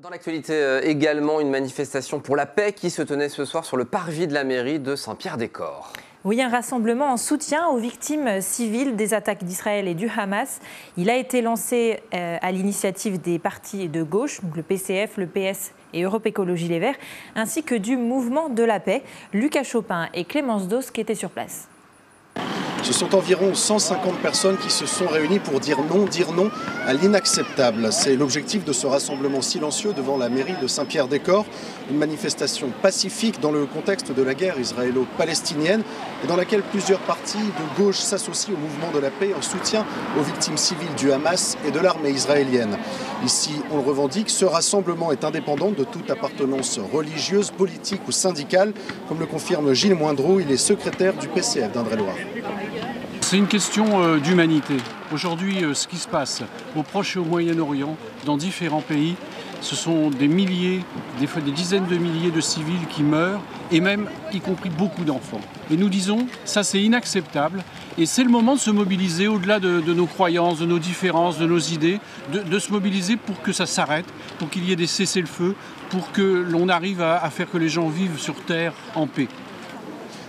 Dans l'actualité également, une manifestation pour la paix qui se tenait ce soir sur le parvis de la mairie de Saint-Pierre-des-Corps. Oui, un rassemblement en soutien aux victimes civiles des attaques d'Israël et du Hamas. Il a été lancé à l'initiative des partis de gauche, donc le PCF, le PS et Europe Écologie Les Verts, ainsi que du mouvement de la paix. Lucas Chopin et Clémence Dos qui étaient sur place. Ce sont environ 150 personnes qui se sont réunies pour dire non à l'inacceptable. C'est l'objectif de ce rassemblement silencieux devant la mairie de Saint-Pierre-des-Corps. Une manifestation pacifique dans le contexte de la guerre israélo-palestinienne et dans laquelle plusieurs partis de gauche s'associent au mouvement de la paix en soutien aux victimes civiles du Hamas et de l'armée israélienne. Ici, on le revendique, ce rassemblement est indépendant de toute appartenance religieuse, politique ou syndicale, comme le confirme Gilles Moindreau, il est secrétaire du PCF d'Indre-et-Loire. C'est une question d'humanité. Aujourd'hui, ce qui se passe au Proche et au Moyen-Orient, dans différents pays, ce sont des milliers, des fois des dizaines de milliers de civils qui meurent, et même y compris beaucoup d'enfants. Et nous disons, ça c'est inacceptable, et c'est le moment de se mobiliser au-delà de nos croyances, de nos différences, de nos idées, de se mobiliser pour que ça s'arrête, pour qu'il y ait des cessez-le-feu, pour que l'on arrive à faire que les gens vivent sur terre en paix.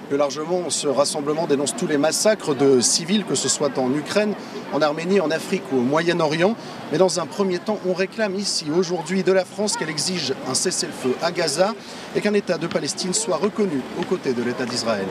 Plus largement, ce rassemblement dénonce tous les massacres de civils, que ce soit en Ukraine, en Arménie, en Afrique ou au Moyen-Orient. Mais dans un premier temps, on réclame ici, aujourd'hui, de la France qu'elle exige un cessez-le-feu à Gaza et qu'un État de Palestine soit reconnu aux côtés de l'État d'Israël.